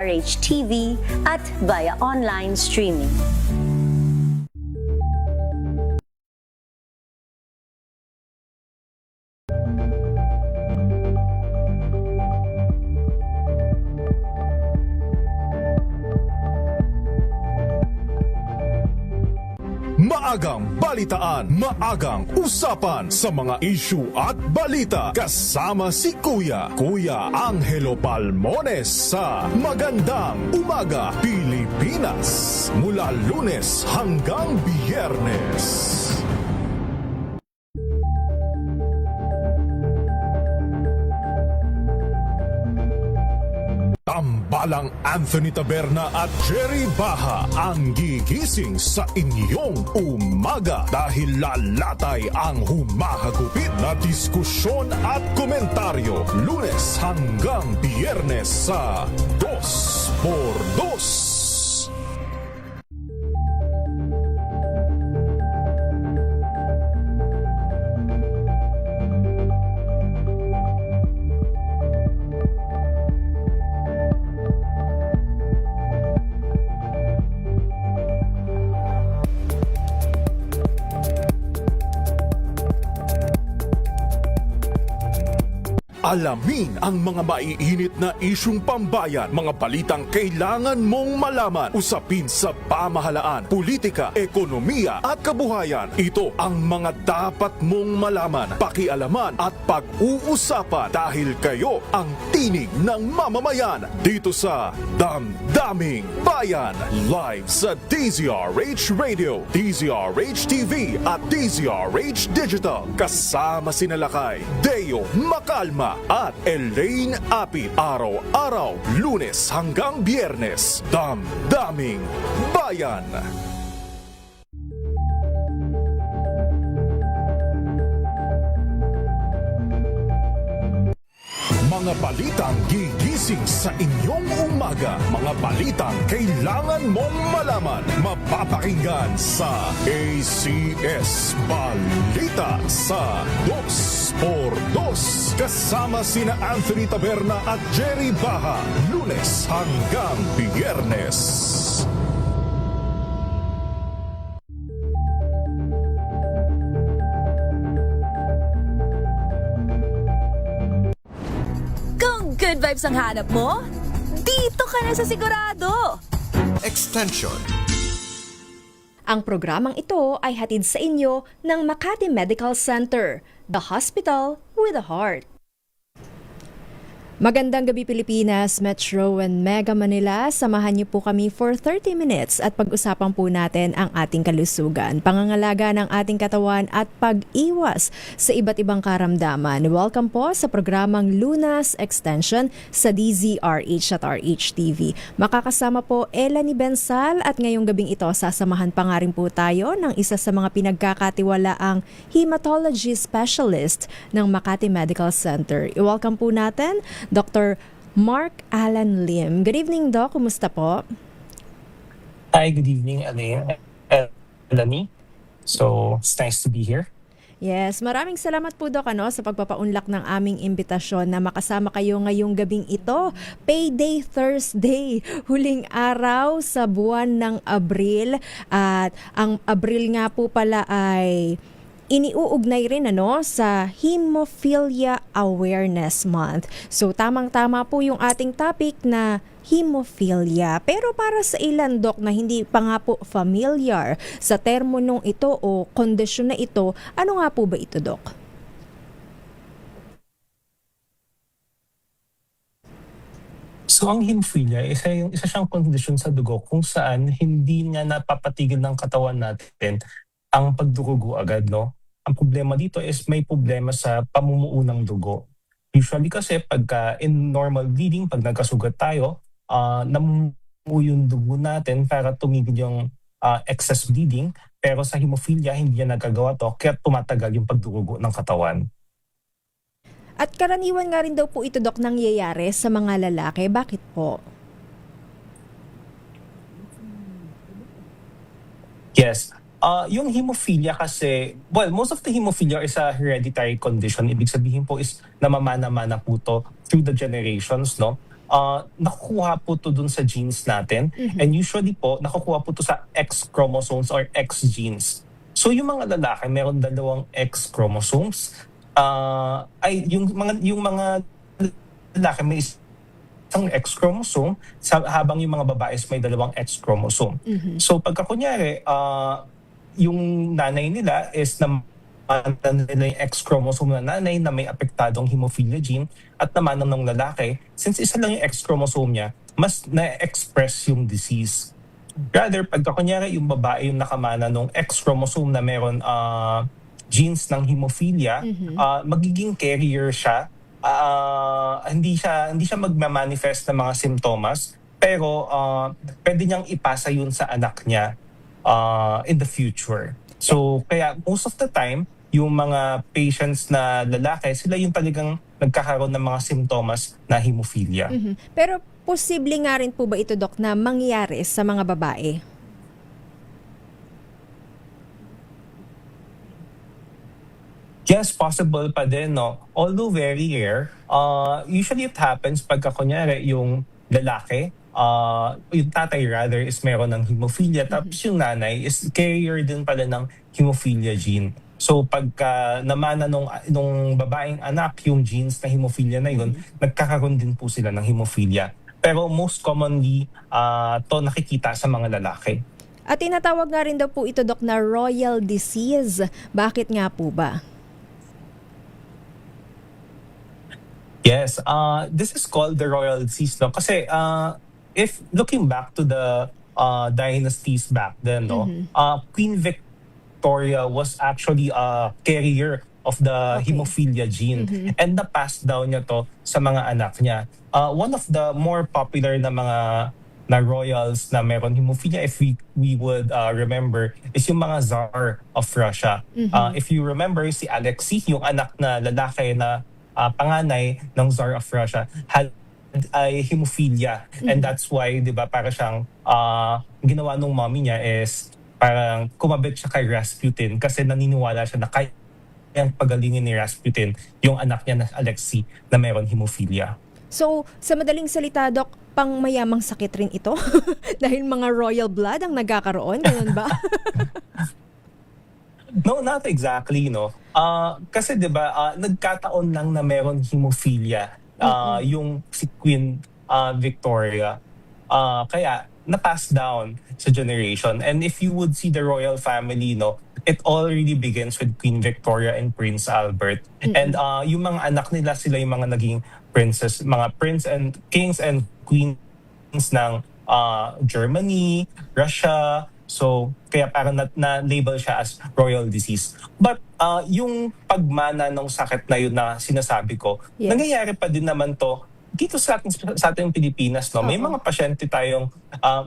DZRH-TV at via online streaming. Maagang balitaan, maagang usapan sa mga issue at balita kasama si Kuya Angelo Palmones sa Magandang Umaga Pilipinas mula Lunes hanggang Biyernes. Tambalang Anthony Taberna at Jerry Baha ang gigising sa inyong umaga dahil lalatay ang humahagupit na diskusyon at komentaryo Lunes hanggang Biyernes sa 2x2. Alamin ang mga maiinit na isyung pambayan, mga balitang kailangan mong malaman, usapin sa pamahalaan, politika, ekonomiya at kabuhayan. Ito ang mga dapat mong malaman, pakialaman at pag-uusapan dahil kayo ang tinig ng mamamayan dito sa Damdaming Bayan. Live sa DZRH Radio, DZRH TV at DZRH Digital. Kasama sinalakay Deo Macalma at Elaine Apit. Araw-araw, Lunes hanggang Biyernes. Damdaming Bayan. Mga balitang gigising sa inyong umaga. Mga balitang kailangan mong malaman. Mapapakinggan sa ACS Balita sa 2x2. Kasama sina Anthony Taberna at Jerry Baha. Lunes hanggang Biyernes. Good vibes ang hanap mo? Dito ka na sa Sigurado! Extension. Ang programang ito ay hatid sa inyo ng Makati Medical Center, the hospital with a heart. Magandang gabi Pilipinas, Metro and Mega Manila. Samahan niyo po kami for 30 minutes at pag-usapan po natin ang ating kalusugan, pangangalaga ng ating katawan at pag-iwas sa iba't ibang karamdaman. Welcome po sa programang Lunas Extension sa DZRH at RH-TV. Makakasama po Ella ni Bensal at ngayong gabing ito sasamahan pa nga rin po tayo ng isa sa mga pinagkakatiwalaang hematology specialist ng Makati Medical Center. I-welcome po natin Dr. Mark Alan Lim. Good evening, Doc. Kumusta po? Hi, good evening, Elani. So, it's nice to be here. Yes, maraming salamat po, Doc, sa pagpapaunlak ng aming imbitasyon na makasama kayo ngayong gabing ito. Payday Thursday, huling araw sa buwan ng Abril. At ang Abril nga po pala ay iniuugnay rin sa Hemophilia Awareness Month. So tamang-tama po yung ating topic na hemophilia. Pero para sa ilan, Doc, na hindi pa nga po familiar sa termo nung ito o kondisyon na ito, ano nga po ba ito, Doc? So ang hemophilia, isa siyang kondisyon sa dugo kung saan hindi niya napapatigil ng katawan natin ang pagdurugo agad, no? Ang problema dito is may problema sa pamumuo ng dugo. Usually kasi pagka in normal bleeding, pag nagkasugat tayo, namumuo yung dugo natin para tumigil yung excess bleeding. Pero sa hemophilia, hindi niya nagagawa to, kaya tumatagal yung pagdurugo ng katawan. At karaniwan nga rin daw po ito, Doc, nangyayari sa mga lalaki. Bakit po? Yes. Yung hemophilia kasi, well, most of the hemophilia is a hereditary condition. Ibig sabihin po is namamana-mana po to through the generations, no? nakukuha po to dun sa genes natin. And usually po, nakukuha po to sa X chromosomes or X genes. So yung mga lalaki, meron dalawang X chromosomes. Yung mga lalaki may isang X chromosome, habang yung mga babae is may dalawang X chromosome. So pagka kunyari, yung nanay nila is nila yung X chromosome na nanay na may apektadong hemophilia gene at naman ng lalaki, since isa lang yung X chromosome niya, mas na-express yung disease. Rather, pagka kunyari yung babae yung nakamana ng X chromosome na meron genes ng hemophilia, magiging carrier siya. Hindi siya magma-manifest ng mga simptomas, pero pwede niyang ipasa yun sa anak niya in the future. So, kaya most of the time, yung mga patients na lalaki, sila yung talagang nagkakaroon ng mga simptomas na hemophilia. Pero posible nga rin po ba ito, Doc, na mangyari sa mga babae? Yes, possible pa din, no? Although very rare, usually it happens pagka kunyari yung lalaki, yung tatay rather is meron ng hemophilia, tapos yung nanay is carrier din pala ng hemophilia gene. So pagka namana nung babaeng anak yung genes na hemophilia na yun, nagkakaroon din po sila ng hemophilia. Pero most commonly, to nakikita sa mga lalaki. At tinatawag nga rin daw po ito, Doc, na royal disease. Bakit nga po ba? Yes, this is called the royal disease, no? Kasi if looking back to the dynasties back then, no, Queen Victoria was actually a carrier of the hemophilia gene, and na-pass down niya to sa mga anak niya. One of the more popular na mga royals na meron hemophilia, if we would remember, is yung mga Tsar of Russia. If you remember, si Alexei, yung anak na lalaki na panganay ng Tsar of Russia, had ay hemophilia. And that's why, di ba, para siyang ginawa nung mommy niya is parang kumabit siya kay Rasputin kasi naniniwala siya na kayang pagalingin ni Rasputin yung anak niya na Alexei na meron hemophilia. So, sa madaling salita, Doc, pang mayamang sakit rin ito? Dahil mga royal blood ang nagkakaroon, ganun ba? No, not exactly, no. Kasi 'di ba, nagkataon lang na meron hemophilia yung si Queen Victoria. Kaya na-pass down sa generation. And if you would see the royal family, no, it already begins with Queen Victoria and Prince Albert. And yung mga anak nila, sila yung mga naging princes, mga prince and kings and queens ng Germany, Russia. So, kaya parang na-label siya as royal disease. But yung pagmana ng sakit na yun na sinasabi ko, nangyayari pa din naman to dito sa ating Pilipinas. No? May mga pasyente tayong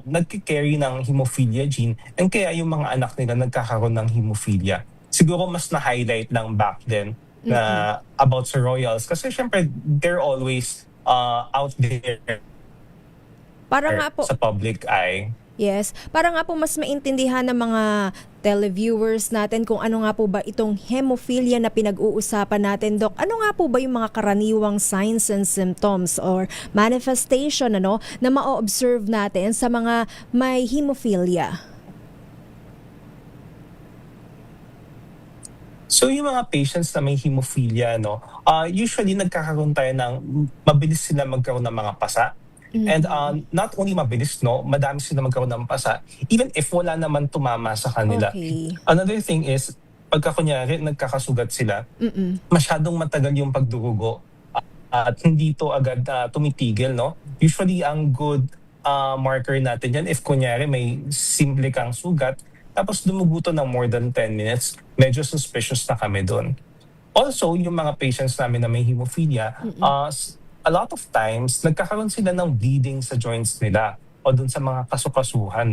nagkikarry ng hemophilia gene, and kaya yung mga anak nila nagkakaroon ng hemophilia. Siguro mas na-highlight lang back then na about sa royals. Kasi syempre, they're always out there Para nga po, sa public eye. yes, para nga po mas maintindihan ng mga televiewers natin kung ano nga po ba itong hemophilia na pinag-uusapan natin, Doc. Ano nga po ba yung mga karaniwang signs and symptoms or manifestation na ma-observe natin sa mga may hemophilia? So yung mga patients na may hemophilia, usually nagkakaroon tayo ng mabilis sila magkaroon ng mga pasa. And not only mabilis, madami sila magkaroon ng pasa, even if wala naman tumama sa kanila. Okay. Another thing is, pagka kunyari nagkakasugat sila, masyadong matagal yung pagdurugo at hindi to agad tumitigil. Usually, ang good marker natin yan, if kunyari may simple kang sugat, tapos dumugo to ng more than 10 minutes, medyo suspicious na kami doon. Also, yung mga patients namin na may hemophilia, a lot of times, nagkakaroon sila ng bleeding sa joints nila o dun sa mga kasukasuhan,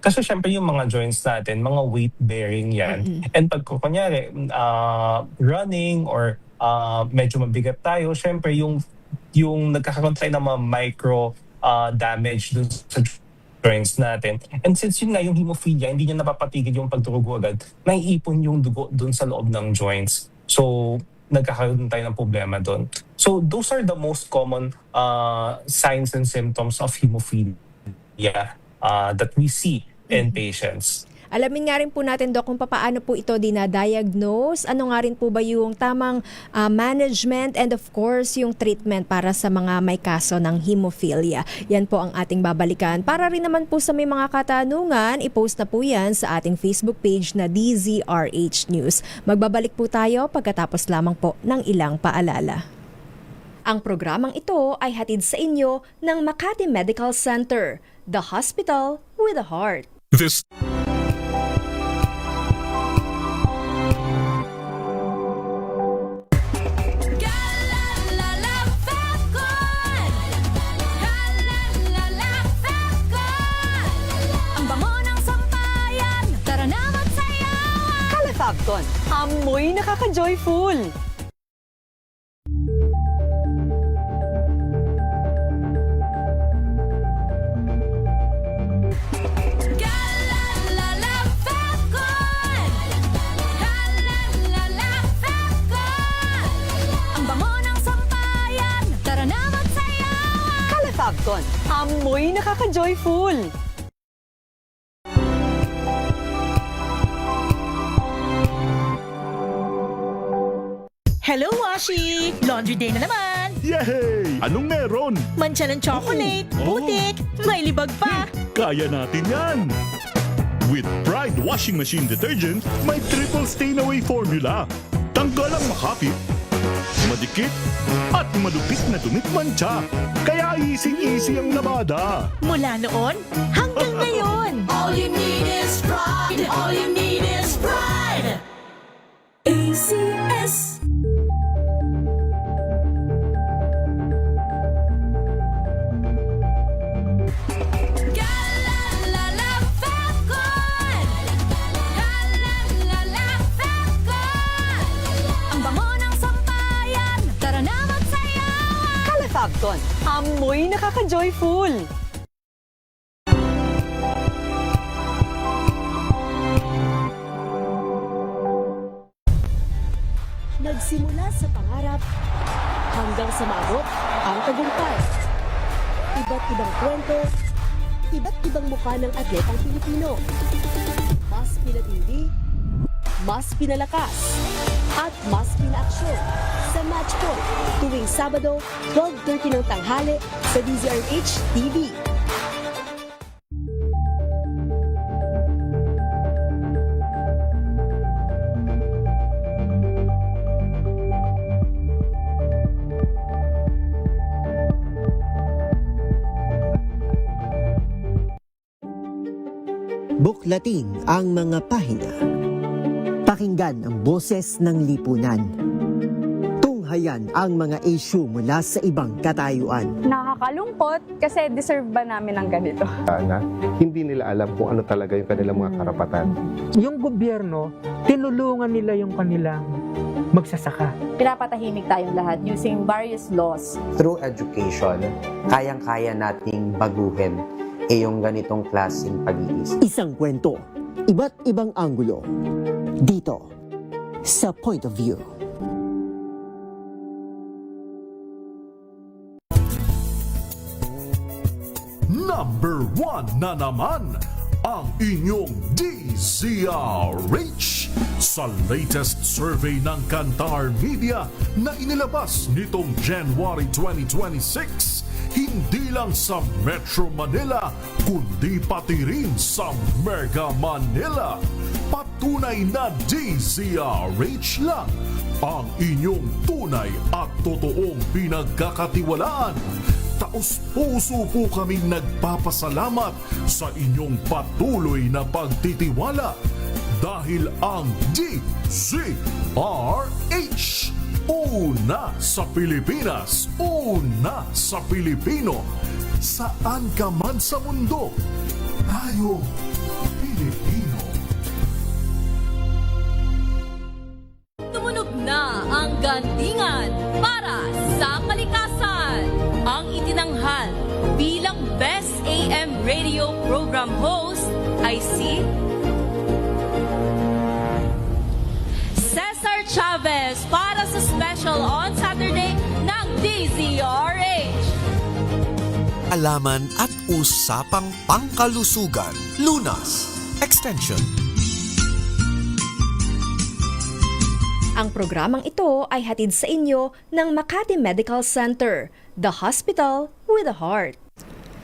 Kasi syempre yung mga joints natin, mga weight-bearing yan. And pag kunyari, running or medyo mabigat tayo, syempre yung nagkakaroon tayo ng mga micro damage dun sa joints natin. And since yun nga yung hemophilia, hindi niya napapatigil yung pagdurugo agad, naiipon yung dugo dun sa loob ng joints. So, nagkakaroon tayo ng problema doon. So those are the most common signs and symptoms of hemophilia that we see in patients. Alamin nga rin po natin, Doc, kung paano po ito dinadiagnose, ano nga rin po ba yung tamang management and of course yung treatment para sa mga may kaso ng hemophilia. Yan po ang ating babalikan. Para rin naman po sa may mga katanungan, i-post na po yan sa ating Facebook page na DZRH News. Magbabalik po tayo pagkatapos lamang po ng ilang paalala. Ang programang ito ay hatid sa inyo ng Makati Medical Center, the hospital with a heart. This Fabcon, amoy nakaka-joyful. Ang bango ng sampayan, tara na magsayawan. Fabcon, amoy nakaka-joyful. Hello, Washi! Laundry day na naman! Yay! Anong meron? Mancha ng chocolate, putik, may libag pa! Kaya natin yan! With Pride Washing Machine Detergent, may triple stain-away formula. Tanggal ang makapit, madikit, at malupit na dumit mancha. Kaya easy-easy ang labada. Mula noon hanggang ngayon! All you need is pride. All you need is pride. ACS. Fabcon, amoy nakaka-joyful. Nagsimula sa pangarap hanggang sa maabot ang tagumpay. Iba't ibang kwento, iba't ibang mukha ng atletang Pilipino. Mas pinatindi, mas pinalakas, at mas pinaaksyon sa Match Point tuwing Sabado, 12:30 ng tanghali sa DZRH TV. Buklatin ang mga pahina. Pakinggan ang boses ng lipunan. Tunghayan ang mga issue mula sa ibang katayuan. Nakakalungkot kasi deserve ba namin ng ganito? Na hindi nila alam kung ano talaga yung kanilang mga karapatan. Yung gobyerno, tinulungan nila yung kanilang magsasaka. Pinapatahimik tayong lahat using various laws. Through education, kayang-kaya nating baguhin yung ganitong klaseng pag-iisip. Isang kwento, iba't ibang anggulo. Dito, sa Point of View. Number 1 na naman ang inyong DZRH sa latest survey ng Kantar Media na inilabas nitong January 2026. Hindi lang sa Metro Manila, kundi pati rin sa Mega Manila. Patunay na DZRH lang ang inyong tunay at totoong pinagkakatiwalaan. Taos-puso po kaming nagpapasalamat sa inyong patuloy na pagtitiwala dahil ang DZRH una sa Pilipinas, una sa Pilipino. Saan ka man sa mundo, tayo Pilipino. Tumunog na ang gandingan para sa kalikasan. Ang itinanghal bilang Best AM Radio Program Host ay si Cesar Chavez para sa special on Saturday ng DZRH. Alaman at usapang pangkalusugan. Lunas Extension. Ang programang ito ay hatid sa inyo ng Makati Medical Center, the hospital with a heart.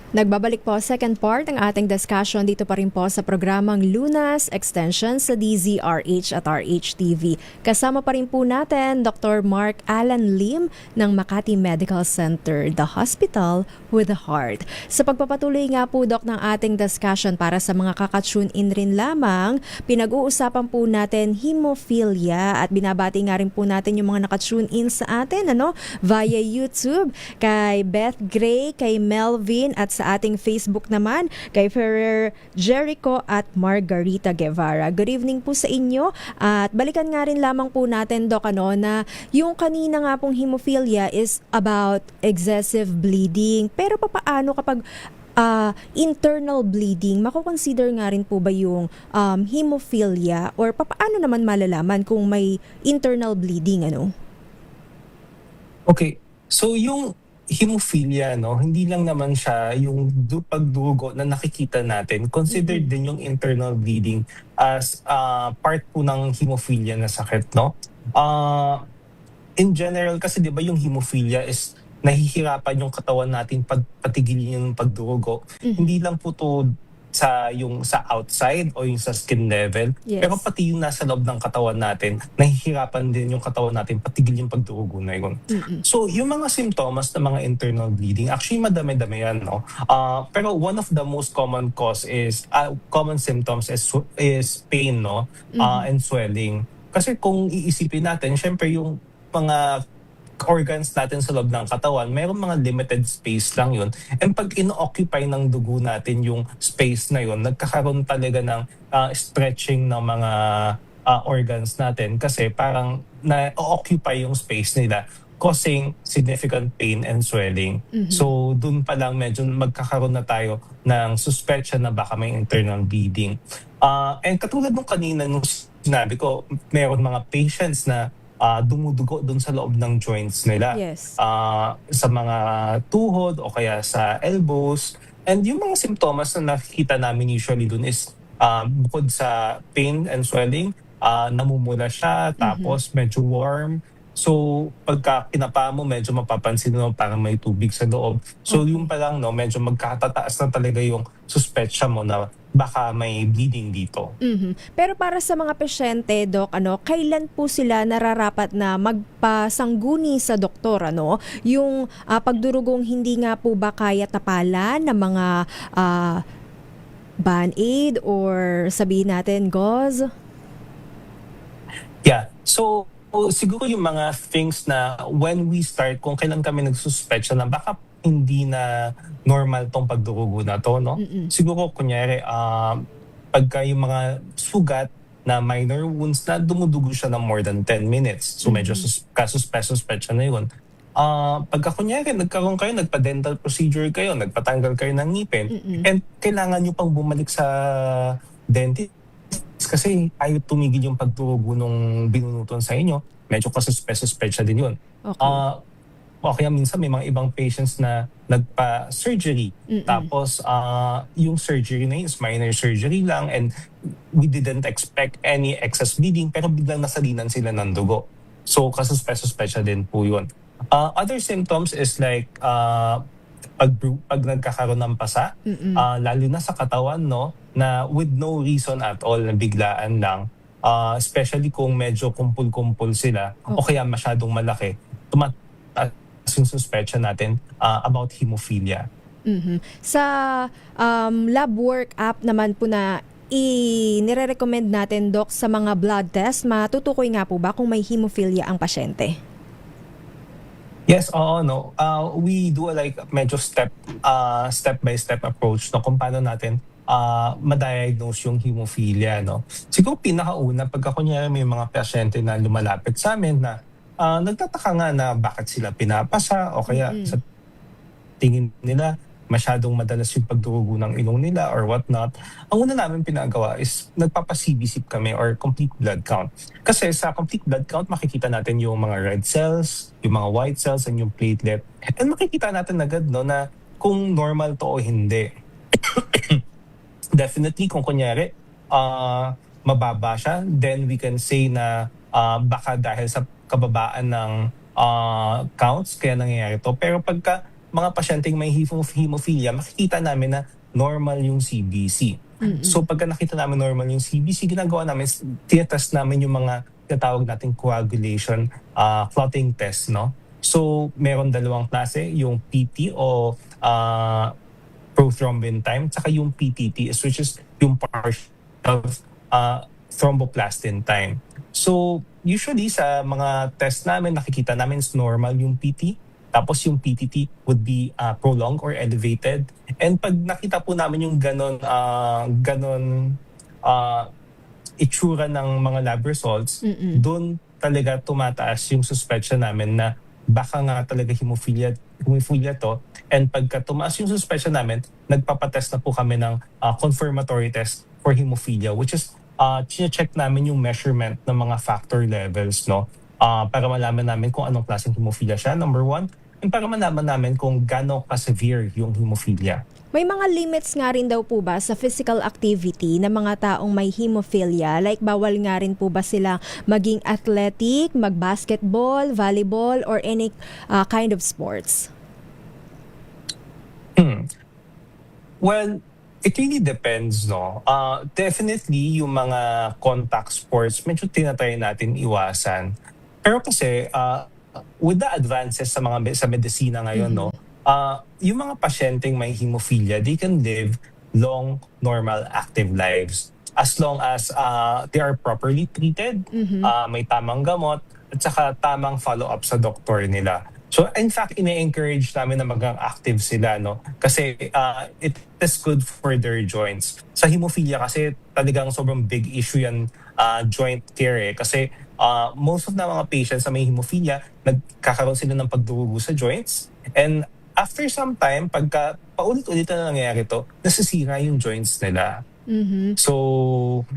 Nagbabalik po second part ng ating discussion dito pa rin po sa programang Lunas Extension sa DZRH at RHTV. Kasama pa rin po natin Dr. Mark Alan Lim ng Makati Medical Center, the hospital with a heart. Sa pagpapatuloy nga po, Doc, ng ating discussion para sa mga kakatune in rin lamang, pinag-uusapan po natin hemophilia at binabati nga rin po natin yung mga nakatune in sa atin via YouTube kay Beth Gray, kay Melvin at sa ating Facebook naman kay Ferrer Jericho at Margarita Guevara. Good evening po sa inyo at balikan nga rin lamang po natin, Doc, na yung kanina nga pong hemophilia is about excessive bleeding. Pero papaano kapag internal bleeding, mako-consider nga rin po ba yung hemophilia or papaano naman malalaman kung may internal bleeding Okay, so yung hemophilia, hindi lang naman siya yung pagdugo na nakikita natin. Considered din yung internal bleeding as part po ng hemophilia na sakit, in general, kasi di ba yung hemophilia is nahihirapan yung katawan natin patigilin yung pagdurugo. Hindi lang po to sa outside o yung sa skin level, pero pati yung nasa loob ng katawan natin, nahihirapan din yung katawan natin patigil yung pagdurugo na yun. So yung mga symptoms ng mga internal bleeding, actually madami-dami yan, pero one of the most common symptoms is pain, and swelling. Kasi kung iisipin natin, syempre yung mga organs natin sa loob ng katawan, mayroong mga limited space lang yun. And pag ino-occupy ng dugo natin yung space na yun, nagkakaroon talaga ng stretching ng mga organs natin kasi parang na-occupy yung space nila, causing significant pain and swelling. So dun pa lang medyo magkakaroon na tayo ng suspicion na baka may internal bleeding. And katulad nung kanina nung sinabi ko, mayroon mga patients na dumudugo dun sa loob ng joints nila. Sa mga tuhod o kaya sa elbows. And yung mga simptomas na nakikita namin usually dun is bukod sa pain and swelling, namumula siya, tapos medyo warm. So pagka kinapa mo, medyo mapapansin mo parang may tubig sa loob. So yung pa lang, medyo magkatataas na talaga yung suspetsya mo na baka may bleeding dito. Pero para sa mga pasyente, Doc, kailan po sila nararapat na magpasangguni sa doktor? Yung pagdurugong hindi nga po ba kaya tapalan ng mga Band-Aid or sabihin natin gauze? Yeah. So siguro yung mga things na when we start, kung kailan kami nagsuspetsya na baka hindi na normal tong pagdurugo na to, siguro kunyari pagka yung mga sugat na minor wounds na dumudugo siya ng more than 10 minutes. So medyo kasuspetsya na yun. Pagka kunyari nagkaroon kayo, nagpa-dental procedure kayo, nagpatanggal kayo ng ngipin, and kailangan nyo pang bumalik sa dentist kasi ayaw tumigil yung pagdurugo nung binunuton sa inyo, medyo kasuspetsya din yun. O kaya minsan may mga ibang patients na nagpa-surgery. Tapos yung surgery na yun is minor surgery lang and we didn't expect any excess bleeding pero biglang nasalinan sila ng dugo. So kasuspetsya din po yun. Other symptoms is like pag nagkakaroon ng pasa, lalo na sa katawan, na with no reason at all na biglaan lang, especially kung medyo kumpul-kumpul sila o kaya masyadong malaki, yung suspetsya natin about hemophilia. Sa lab work app naman po na nire-recommend natin, Doc, sa mga blood test, matutukoy nga po ba kung may hemophilia ang pasyente? Yes, we do medyo step-by-step approach kung paano natin ma-diagnose yung hemophilia. Siguro pinakauna, pagka kunyari may mga pasyente na lumalapit sa amin na nagtataka nga na bakit sila pinapasa o kaya sa tingin nila masyadong madalas yung pagdurugo ng ilong nila or whatnot, ang una namin pinagawa is nagpapa-CBC kami or complete blood count. Kasi sa complete blood count, makikita natin yung mga red cells, yung mga white cells, and yung platelet. And makikita natin agad no, na kung normal to o hindi. Definitely, kung kunyari, mababa siya, then we can say na baka dahil sa kababaan ng counts, kaya nangyayari to. Pero pagka mga pasyenteng may hemophilia, makikita namin na normal yung CBC. So pagka nakita namin normal yung CBC, ginagawa namin, tinetest namin yung mga tinatawag nating coagulation clotting test, no? So meron dalawang klase, yung PT o prothrombin time, saka yung PTT, which is yung partial thromboplastin time. So usually sa mga test namin, nakikita namin is normal yung PT. Tapos yung PTT would be prolonged or elevated. And pag nakita po namin yung ganon itsura ng mga lab results, doon talaga tumataas yung suspetsya namin na baka nga talaga hemophilia to. And pagka tumaas yung suspetsya namin, nagpapatest na po kami ng confirmatory test for hemophilia, which is check namin yung measurement ng mga factor levels, no? Para malaman namin kung anong klaseng hemophilia siya, number one. And para malaman namin kung gaano ka-severe yung hemophilia. May mga limits nga rin daw po ba sa physical activity ng mga taong may hemophilia? Like bawal nga rin po ba sila maging athletic, mag-basketball, volleyball, or any kind of sports? Well, it really depends, no? Definitely, yung mga contact sports, medyo tinatry natin iwasan. Pero kasi, with the advances sa medisina ngayon, no? Yung mga pasyenteng may hemophilia, they can live long, normal, active lives. As long as they are properly treated, may tamang gamot, at saka tamang follow-up sa doktor nila. So in fact, ine-encourage namin na maging active sila, no? Kasi it is good for their joints. Sa hemophilia kasi talagang sobrang big issue yan, joint care eh. Kasi most of the mga patients sa may hemophilia, nagkakaroon sila ng pagdurugo sa joints. And after some time, pagka paulit-ulit na nangyayari to, nasisira yung joints nila. So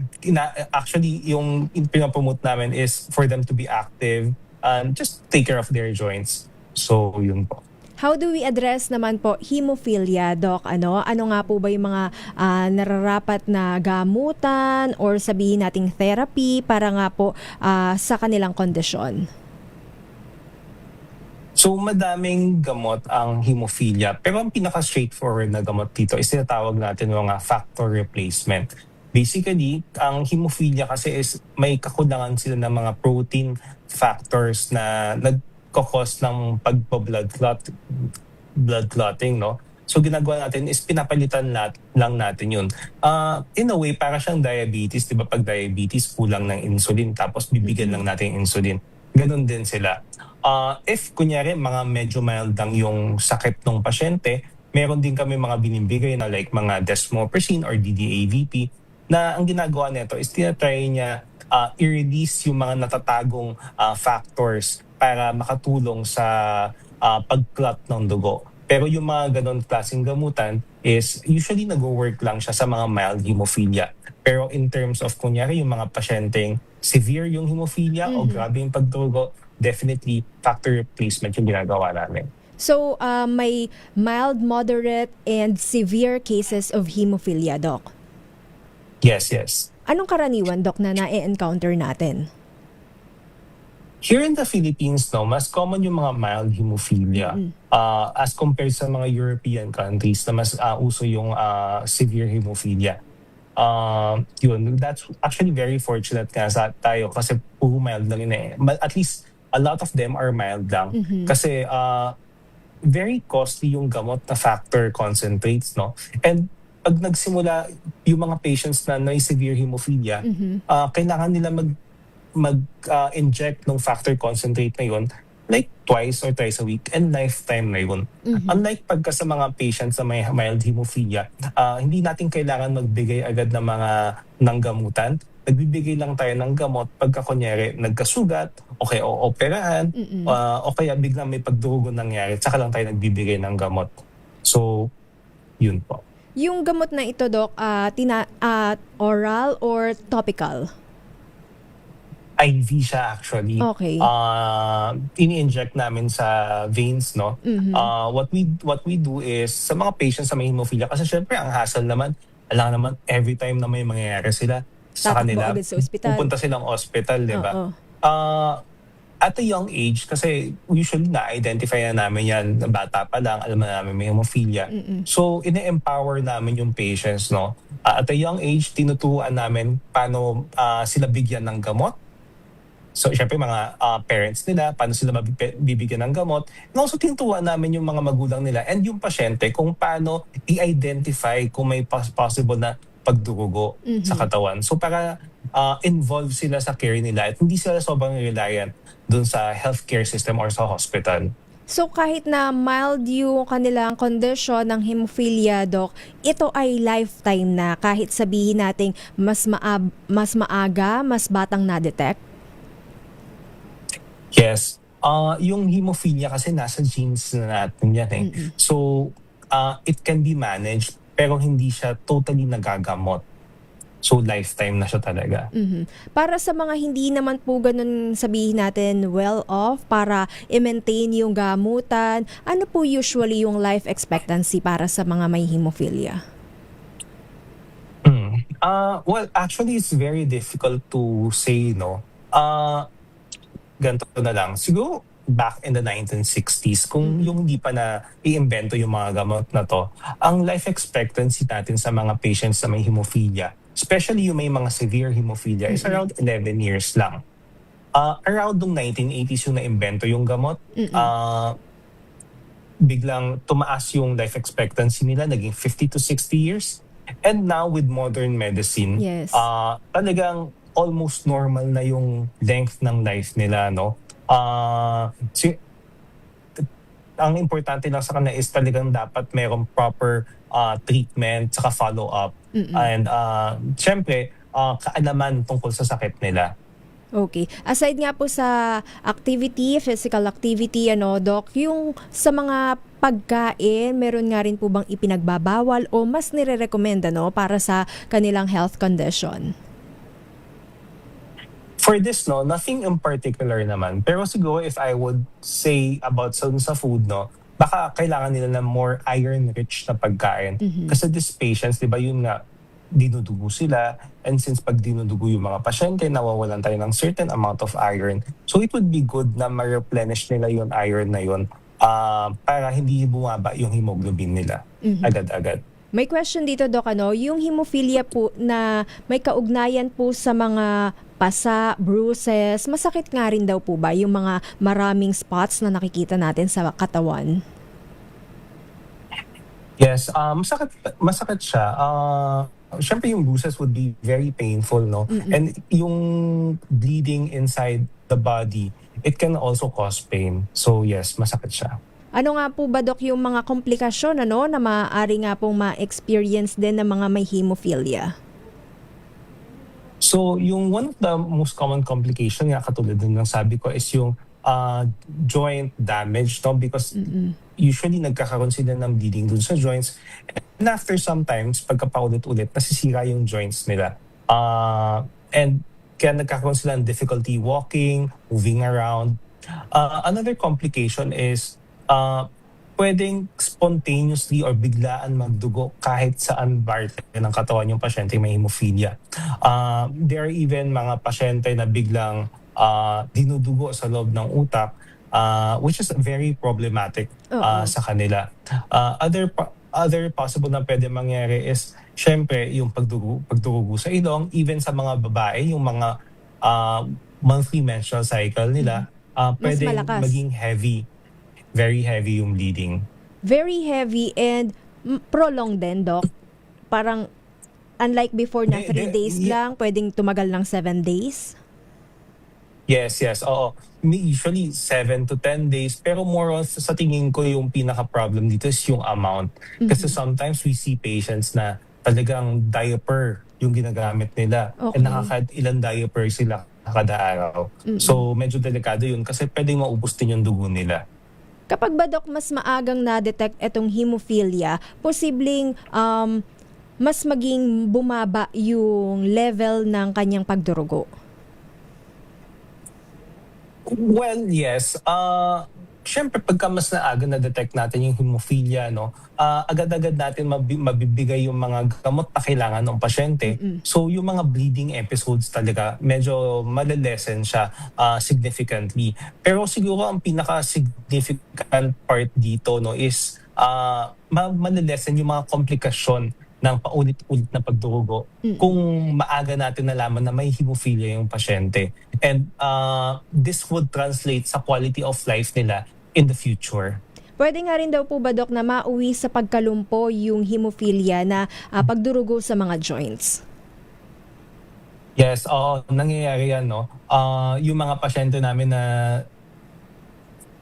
actually, yung pinapromote namin is for them to be active and just take care of their joints. So, yun po. How do we address naman po hemophilia, Doc? Ano nga po ba yung mga nararapat na gamutan or sabihin nating therapy para nga po sa kanilang kondisyon? So, madaming gamot ang hemophilia. Pero ang pinaka-straightforward na gamot dito is tinatawag natin mga factor replacement. Basically, ang hemophilia kasi is may kakulangan sila ng mga protein factors na nagkakos ng blood clotting, no? So ginagawa natin is pinapalitan lang natin yun. In a way, para siyang diabetes, di ba? Pag diabetes, kulang ng insulin, tapos bibigyan lang natin yung insulin. Ganon din sila. If kunyari, mga medyo mild lang yung sakit ng pasyente, meron din kami mga binibigay na like mga desmopressin or DDAVP, na ang ginagawa nito is tinatry niya i-release yung mga natatagong factors para makatulong sa pag-clot ng dugo. Pero yung mga ganon klaseng gamutan is usually nag-work lang siya sa mga mild hemophilia. Pero in terms of kunyari yung mga pasyenteng severe yung hemophilia o grabe yung pagdugo, definitely factor replacement yung ginagawa namin. So may mild, moderate, and severe cases of hemophilia, Doc? Yes. Anong karaniwan, Doc, na na-encounter natin? Here in the Philippines, no, mas common yung mga mild hemophilia as compared sa mga European countries na mas uso yung severe hemophilia. That's actually very fortunate nga sa tayo kasi puro mild lang yun eh. But at least a lot of them are mild lang. Kasi very costly yung gamot na factor concentrates, no? And pag nagsimula yung mga patients na may severe hemophilia, kailangan nila mag-inject ng factor concentrate na yun like twice or thrice a week and lifetime na yun. Unlike pagka sa mga patients na may mild hemophilia, hindi natin kailangan magbigay agad ng gamutan. Nagbibigay lang tayo ng gamot pagka kunyari nagkasugat, o kaya operahan, o kaya biglang may pagdurugo nangyari, tsaka lang tayo nagbibigay ng gamot. So, Yun po. Yung gamot na ito, Doc, oral or topical? IV siya actually. Okay. Ini-inject namin sa veins, no? What we do is sa mga patients sa may hemophilia, kasi syempre ang hassle naman, alam naman every time na may mangyayari sila sa Tatakbo kanila, agad sa ospital. pupunta silang hospital, di ba? Oo. At a young age, kasi usually na-identify na namin yan, bata pa lang, alam na namin may hemophilia. So, ine-empower namin yung patients, no? At a young age, tinuturuan namin paano sila bigyan ng gamot. So, syempre, mga parents nila, paano sila bibigyan ng gamot. And also, tinuturuan namin yung mga magulang nila and yung pasyente kung paano i-identify kung may possible na pagdurugo sa katawan. So, para involve sila sa care nila at hindi sila sobrang reliant dun sa healthcare system or sa hospital. So kahit na mild yung kanilang kondisyon ng hemophilia, Doc, ito ay lifetime na kahit sabihin nating mas maaga, mas batang na-detect? Yes. Yung hemophilia kasi nasa genes na natin yan eh. So, it can be managed pero hindi siya totally nagagamot. So, lifetime na siya talaga. Para sa mga hindi naman po ganun sabihin natin well-off para i-maintain yung gamutan, ano po usually yung life expectancy para sa mga may hemophilia? Well, actually, it's very difficult to say, no? Ganito na lang. Siguro, back in the 1960s, kung yung hindi pa na i-invento yung mga gamot na to, ang life expectancy natin sa mga patients na may hemophilia, especially yung may mga severe hemophilia, is around 11 years lang. Around yung 1980s yung na-invento yung gamot, biglang tumaas yung life expectancy nila, naging 50 to 60 years. And now with modern medicine, Yes. Talagang almost normal na yung length ng life nila, no? Ang importante lang sa kanila is talagang dapat mayroong proper treatment saka follow-up. And syempre, kaalaman tungkol sa sakit nila. Okay. Aside nga po sa activity, physical activity, Doc, yung sa mga pagkain, meron nga rin po bang ipinagbabawal o mas nire-recommend, para sa kanilang health condition? For this, no, nothing in particular naman. Pero siguro if I would say about sa food, no, baka kailangan nila ng more iron-rich na pagkain. Kasi these patients, di ba yun nga, dinudugo sila. And since pag dinudugo yung mga pasyente, nawawalan tayo ng certain amount of iron. So it would be good na ma-replenish nila yung iron na yun para hindi bumaba yung hemoglobin nila agad-agad. May question dito, Doc, yung hemophilia po na may kaugnayan po sa mga pasa, bruises, masakit nga rin daw po ba yung mga maraming spots na nakikita natin sa katawan? Yes, masakit siya. Siyempre yung bruises would be very painful, no? And yung bleeding inside the body, it can also cause pain. So yes, masakit siya. Ano nga po ba, Doc, yung mga komplikasyon na maaari nga pong ma-experience din ng mga may hemophilia? So yung one of the most common complication nga katulad din ng sabi ko is yung joint damage, no? Because usually nagkakaroon sila ng bleeding dun sa joints. And after sometimes, pagkapaulit-ulit, nasisira yung joints nila. And kaya nagkakaroon sila ng difficulty walking, moving around. Another complication is pwedeng spontaneously or biglaan magdugo kahit saan parte ng katawan yung pasyente may hemophilia. There are even mga pasyente na biglang dinudugo sa loob ng utak, which is very problematic sa kanila. Other possible na pwede mangyari is syempre yung pagdurugo sa ilong, even sa mga babae, yung mga monthly menstrual cycle nila, pwedeng maging heavy. Very heavy yung bleeding. Very heavy and prolonged din, Doc? Parang unlike before na 3 days lang, pwedeng tumagal ng 7 days? Yes, oo. Usually 7 to 10 days. Pero more on sa tingin ko yung pinaka-problem dito is yung amount. Kasi sometimes we see patients na talagang diaper yung ginagamit nila. Okay. And ilang diaper sila kada araw. So medyo delikado yun kasi pwedeng maubos din yung dugo nila. Kapag ba, Dok, mas maagang na-detect itong hemophilia, posibleng mas maging bumaba yung level ng kanyang pagdurugo? Well, yes. Siyempre, pagka mas naaga na-detect natin yung hemophilia, no, agad-agad natin mabibigay yung mga gamot na kailangan ng pasyente. So, yung mga bleeding episodes talaga, medyo malilesen siya significantly. Pero siguro ang pinaka-significant part dito, no, is malilesen yung mga komplikasyon ng paulit-ulit na pagdurugo kung maaga natin nalaman na may hemophilia yung pasyente. And this would translate sa quality of life nila in the future. Pwede nga rin daw po ba, Dok, na mauwi sa pagkalumpo yung hemophilia na pagdurugo sa mga joints? Yes, oo, nangyayari yan, no? Yung mga pasyente namin na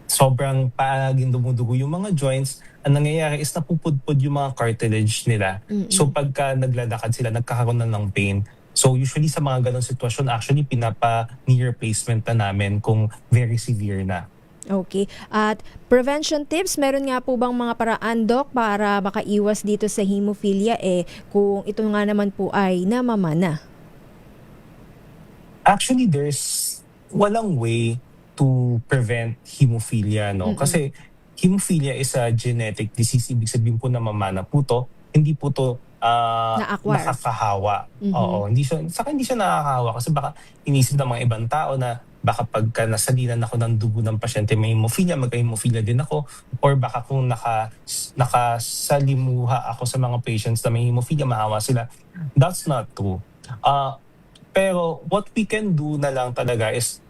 sobrang palaging dumudugo yung mga joints, ang nangyayari is napupudpud yung mga cartilage nila. So pagka naglalakad sila, nagkakaroon na ng pain. So usually sa mga ganong sitwasyon, actually pinapa-knee replacement na namin kung very severe na. Okay. At prevention tips, meron nga po bang mga paraan, Doc, para makaiwas dito sa hemophilia kung ito nga naman po ay namamana? Actually, there's walang way to prevent hemophilia, no? Kasi hemophilia is a genetic disease. Ibig sabihin po na mamana po to. Hindi po to nakakahawa. Oo, hindi siya nakakahawa kasi baka inisip ng mga ibang tao na baka pagka nasalinan ako ng dugo ng pasyente may hemophilia, magka-hemophilia din ako. Or baka kung nakasalimuha ako sa mga patients na may hemophilia, mahawa sila. That's not true. Pero what we can do na lang talaga is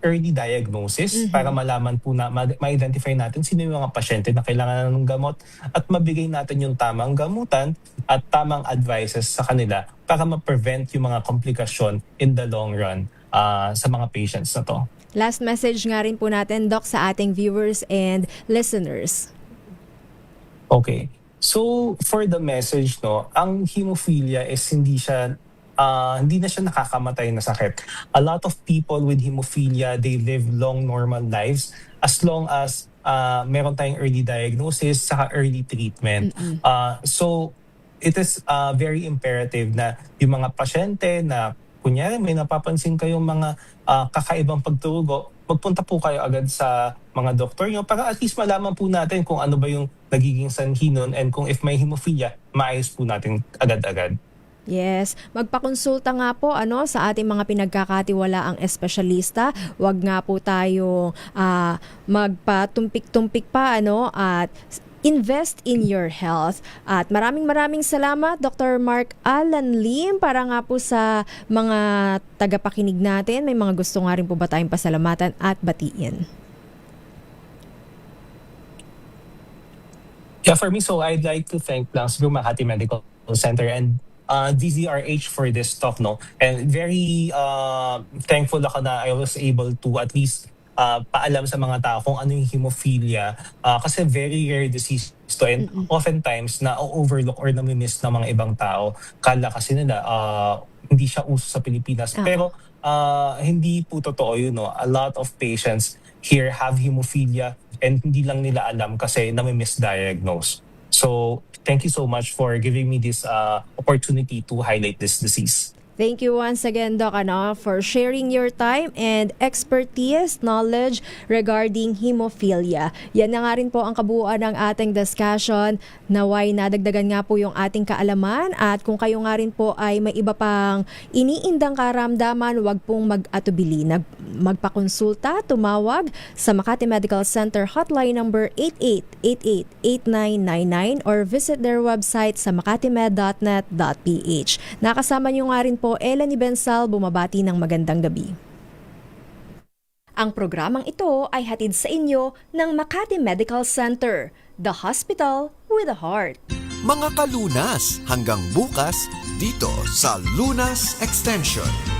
early diagnosis para malaman po na ma-identify natin sino yung mga pasyente na kailangan ng gamot at mabigay natin yung tamang gamutan at tamang advices sa kanila para ma-prevent yung mga komplikasyon in the long run sa mga patients na to. Last message nga rin po natin, Doc, sa ating viewers and listeners. Okay. So for the message, no, ang hemophilia is hindi na siya nakakamatay na sakit. A lot of people with hemophilia, they live long normal lives as long as meron tayong early diagnosis saka early treatment. So it is very imperative na yung mga pasyente na kunyari may napapansin kayong mga kakaibang pagdurugo, magpunta po kayo agad sa mga doktor nyo para at least malaman po natin kung ano ba yung nagiging sanhi nun and kung if may hemophilia, maayos po natin agad-agad. Yes, magpakonsulta nga po sa ating mga pinagkakatiwalaang espesyalista. Huwag nga po tayong magpatumpik-tumpik pa at invest in your health. At maraming salamat, Dr. Mark Alan Lim, para nga po sa mga tagapakinig natin. May mga gusto nga rin po ba tayong pasalamatan at batiin? Yeah, for me, so I'd like to thank Cebu Makati Medical Center and DZRH for this talk, no? And very thankful ako na I was able to at least paalam sa mga tao kung ano yung hemophilia kasi very rare disease to and oftentimes na-overlook or na-miss ng mga ibang tao. Kala kasi nila hindi siya uso sa Pilipinas. Pero hindi po totoo yun, no? A lot of patients here have hemophilia and hindi lang nila alam kasi na-misdiagnose. So, thank you so much for giving me this opportunity to highlight this disease. Thank you once again, Doc, for sharing your time and expertise, knowledge regarding hemophilia. Yan na nga rin po ang kabuuan ng ating discussion. Naway nadagdagan nga po yung ating kaalaman at kung kayo nga rin po ay may iba pang iniindang karamdaman, huwag pong mag-atubili. Magpakonsulta, tumawag sa Makati Medical Center hotline number 8888-8999 or visit their website sa makatimed.net.ph. Nakasama nyo nga rin po Ellen Ibensal, bumabati ng magandang gabi. Ang programang ito ay hatid sa inyo ng Makati Medical Center, the hospital with a heart. Mga kalunas, hanggang bukas dito sa Lunas Extension.